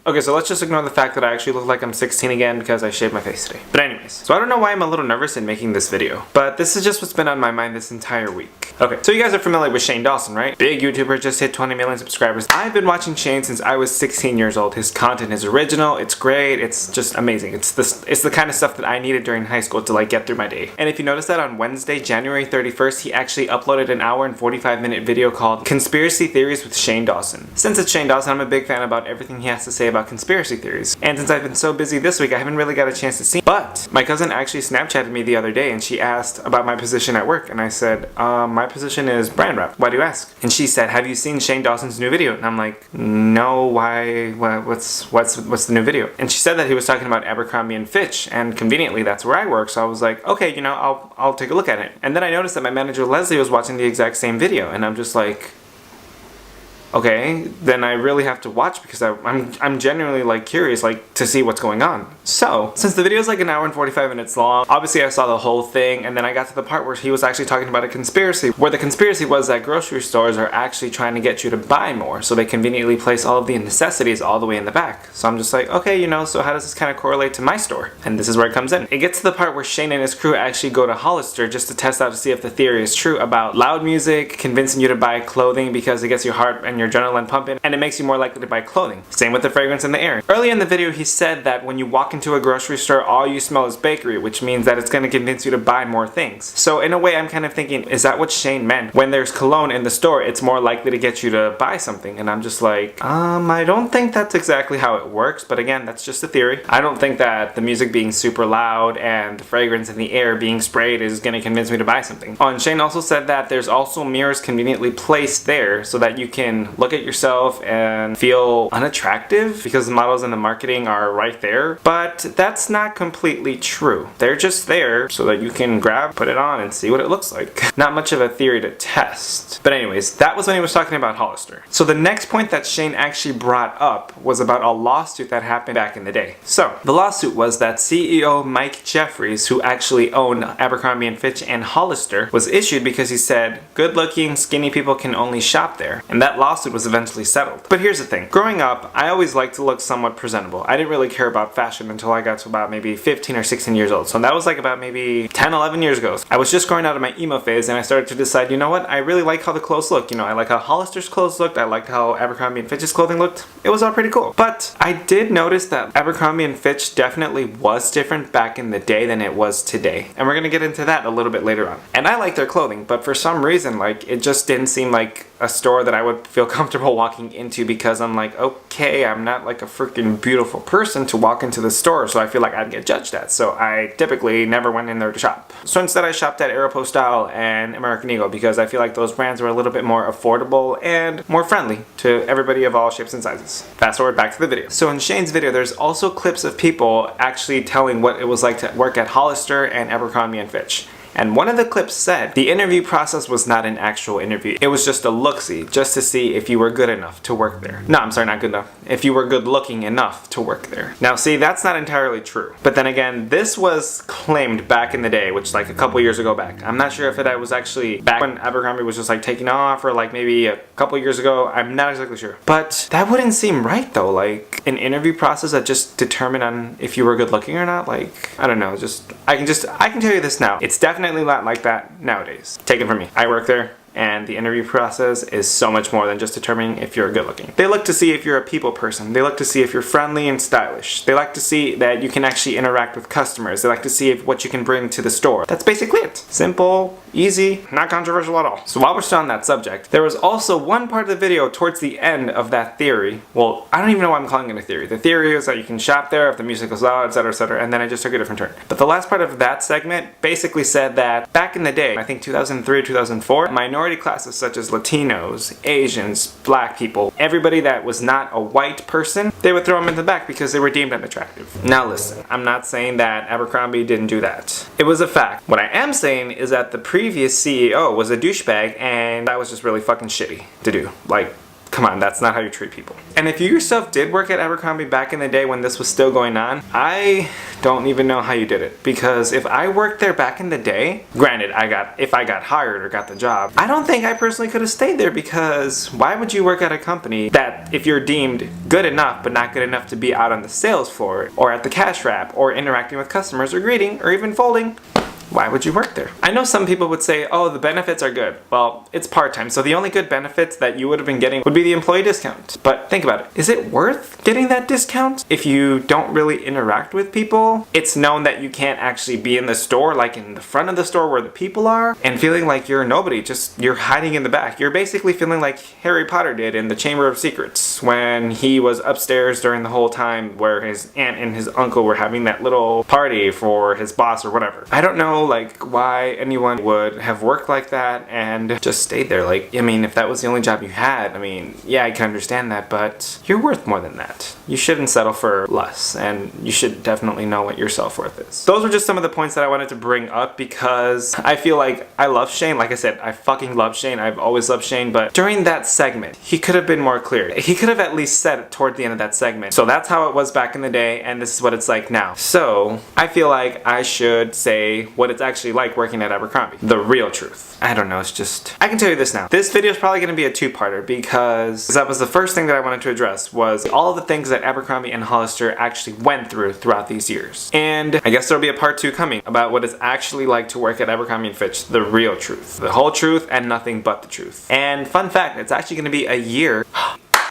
Okay, so let's just ignore the fact that I actually look like I'm 16 again because I shaved my face today. But anyways, so I don't know why I'm a little nervous in making this video, but this is just what's been on my mind this entire week. Okay, so you guys are familiar with Shane Dawson, right? Big YouTuber, just hit 20 million subscribers. I've been watching Shane since I was 16 years old. His content is original, it's great, it's just amazing. It's the kind of stuff that I needed during high school to like get through my day. And if you notice that on Wednesday, January 31st, he actually uploaded an hour and 45-minute video called Conspiracy Theories with Shane Dawson. Since it's Shane Dawson, I'm a big fan about everything he has to say about conspiracy theories. And since I've been so busy this week, I haven't really got a chance to see. But my cousin actually Snapchatted me the other day and she asked about my position at work. And I said, my position is brand rep. Why do you ask? And she said, have you seen Shane Dawson's new video? And I'm like, no, why? What's the new video? And she said that he was talking about Abercrombie and Fitch. And conveniently, that's where I work. So I was like, okay, you know, I'll take a look at it. And then I noticed that my manager Leslie was watching the exact same video. And I'm just like, okay, then I really have to watch because I'm genuinely like curious like to see what's going on. So, since the video is like an hour and 45 minutes long, obviously I saw the whole thing and then I got to the part where he was actually talking about a conspiracy, where the conspiracy was that grocery stores are actually trying to get you to buy more, so they conveniently place all of the necessities all the way in the back. So I'm just like, okay, you know, so how does this kind of correlate to my store? And this is where it comes in. It gets to the part where Shane and his crew actually go to Hollister just to test out to see if the theory is true about loud music convincing you to buy clothing because it gets your heart and your adrenaline pumping and it makes you more likely to buy clothing. Same with the fragrance in the air. Early in the video he said that when you walk into a grocery store all you smell is bakery, which means that it's going to convince you to buy more things. So in a way I'm kind of thinking, is that what Shane meant? When there's cologne in the store it's more likely to get you to buy something. And I'm just like, I don't think that's exactly how it works, but again, that's just a theory. I don't think that the music being super loud and the fragrance in the air being sprayed is going to convince me to buy something. Oh, and Shane also said that there's also mirrors conveniently placed there so that you can look at yourself and feel unattractive because the models and the marketing are right there. But that's not completely true. They're just there so that you can grab, put it on, and see what it looks like. Not much of a theory to test. But anyways, that was when he was talking about Hollister. So the next point that Shane actually brought up was about a lawsuit that happened back in the day. So the lawsuit was that CEO Mike Jeffries, who actually owned Abercrombie and Fitch and Hollister, was issued because he said good-looking, skinny people can only shop there. And that lawsuit was eventually settled. But here's the thing. Growing up, I always liked to look somewhat presentable. I didn't really care about fashion until I got to about maybe 15 or 16 years old. So that was like about maybe 10, 11 years ago. I was just growing out of my emo phase and I started to decide, you know what, I really like how the clothes look. You know, I like how Hollister's clothes looked. I liked how Abercrombie and Fitch's clothing looked. It was all pretty cool. But I did notice that Abercrombie and Fitch definitely was different back in the day than it was today. And we're gonna get into that a little bit later on. And I like their clothing, but for some reason, like, it just didn't seem like a store that I would feel comfortable walking into because I'm like, okay, I'm not like a freaking beautiful person to walk into the store, so I feel like I'd get judged at. So I typically never went in there to shop. So instead I shopped at Aeropostale and American Eagle because I feel like those brands were a little bit more affordable and more friendly to everybody of all shapes and sizes. Fast forward back to the video. So in Shane's video, there's also clips of people actually telling what it was like to work at Hollister and Abercrombie and Fitch. And one of the clips said the interview process was not an actual interview. It was just a look-see, just to see if you were good enough to work there. No, I'm sorry, not good enough. If you were good looking enough to work there. Now see, that's not entirely true. But then again, this was claimed back in the day, which like a couple years ago back. I'm not sure if it was actually back when Abercrombie was just like taking off or like maybe a couple years ago. I'm not exactly sure. But that wouldn't seem right though. Like an interview process that just determined on if you were good looking or not. Like, I don't know, I can tell you this now. It's definitely not like that nowadays. Take it from me. I work there. And the interview process is so much more than just determining if you're good looking. They look to see if you're a people person. They look to see if you're friendly and stylish. They like to see that you can actually interact with customers. They like to see what you can bring to the store. That's basically it. Simple, easy, not controversial at all. So while we're still on that subject, there was also one part of the video towards the end of that theory. Well, I don't even know why I'm calling it a theory. The theory is that you can shop there if the music is loud, etc., and then I just took a different turn. But the last part of that segment basically said that back in the day, I think 2003 or 2004, minority classes such as Latinos, Asians, black people, everybody that was not a white person, they would throw them in the back because they were deemed unattractive. Now listen, I'm not saying that Abercrombie didn't do that. It was a fact. What I am saying is that the previous CEO was a douchebag and that was just really fucking shitty to do. Like, Come on, that's not how you treat people. And if you yourself did work at Abercrombie back in the day when this was still going on, I don't even know how you did it. Because if I worked there back in the day, granted, if I got hired or got the job, I don't think I personally could have stayed there, because why would you work at a company that if you're deemed good enough but not good enough to be out on the sales floor or at the cash wrap or interacting with customers or greeting or even folding, why would you work there? I know some people would say, oh, the benefits are good. Well, it's part-time, so the only good benefits that you would have been getting would be the employee discount. But think about it. Is it worth getting that discount if you don't really interact with people? It's known that you can't actually be in the store, like in the front of the store where the people are, and feeling like you're nobody, just you're hiding in the back. You're basically feeling like Harry Potter did in the Chamber of Secrets when he was upstairs during the whole time where his aunt and his uncle were having that little party for his boss or whatever. I don't know like why anyone would have worked like that and just stayed there. Like, I mean, if that was the only job you had, I mean, yeah, I can understand that, but you're worth more than that. You shouldn't settle for less, and you should definitely know what your self-worth is. Those were just some of the points that I wanted to bring up because I feel like I love Shane. Like I said, I fucking love Shane. I've always loved Shane, but during that segment, he could have been more clear. He could have at least said it toward the end of that segment. So that's how it was back in the day, and this is what it's like now. So I feel like I should say what it's actually like working at Abercrombie. The real truth. I don't know, it's just... I can tell you this now. This video is probably going to be a two-parter because that was the first thing that I wanted to address, was all the things that Abercrombie and Hollister actually went through throughout these years. And I guess there'll be a part 2 coming about what it's actually like to work at Abercrombie & Fitch. The real truth. The whole truth and nothing but the truth. And fun fact, it's actually going to be a year.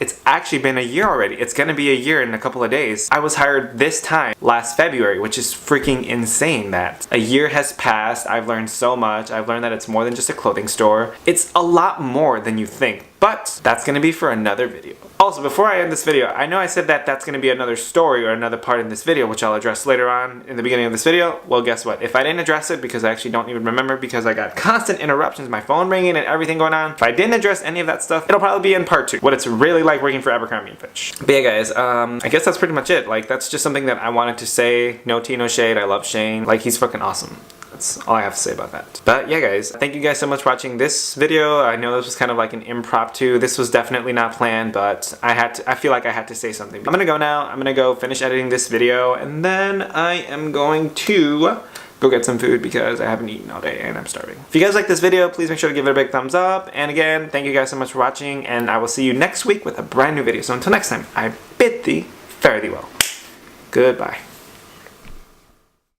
It's actually been a year already. It's gonna be a year in a couple of days. I was hired this time last February, which is freaking insane that a year has passed. I've learned so much. I've learned that it's more than just a clothing store. It's a lot more than you think, but that's gonna be for another video. Also, before I end this video, I know I said that that's gonna be another story or another part in this video, which I'll address later on in the beginning of this video. Well, guess what? If I didn't address it, because I actually don't even remember because I got constant interruptions, my phone ringing and everything going on. If I didn't address any of that stuff, it'll probably be in part 2. What it's really like working for Abercrombie & Fitch. But yeah, guys, I guess that's pretty much it. Like, that's just something that I wanted to say. No tea, no shade. I love Shane. Like, he's fucking awesome. That's all I have to say about that. But yeah, guys, thank you guys so much for watching this video. I know this was kind of like an impromptu. This was definitely not planned, but I feel like I had to say something. I'm gonna go now. I'm gonna go finish editing this video, and then I am going to go get some food because I haven't eaten all day and I'm starving. If you guys like this video, please make sure to give it a big thumbs up. And again, thank you guys so much for watching, and I will see you next week with a brand new video. So until next time, I bid thee fare thee well. Goodbye.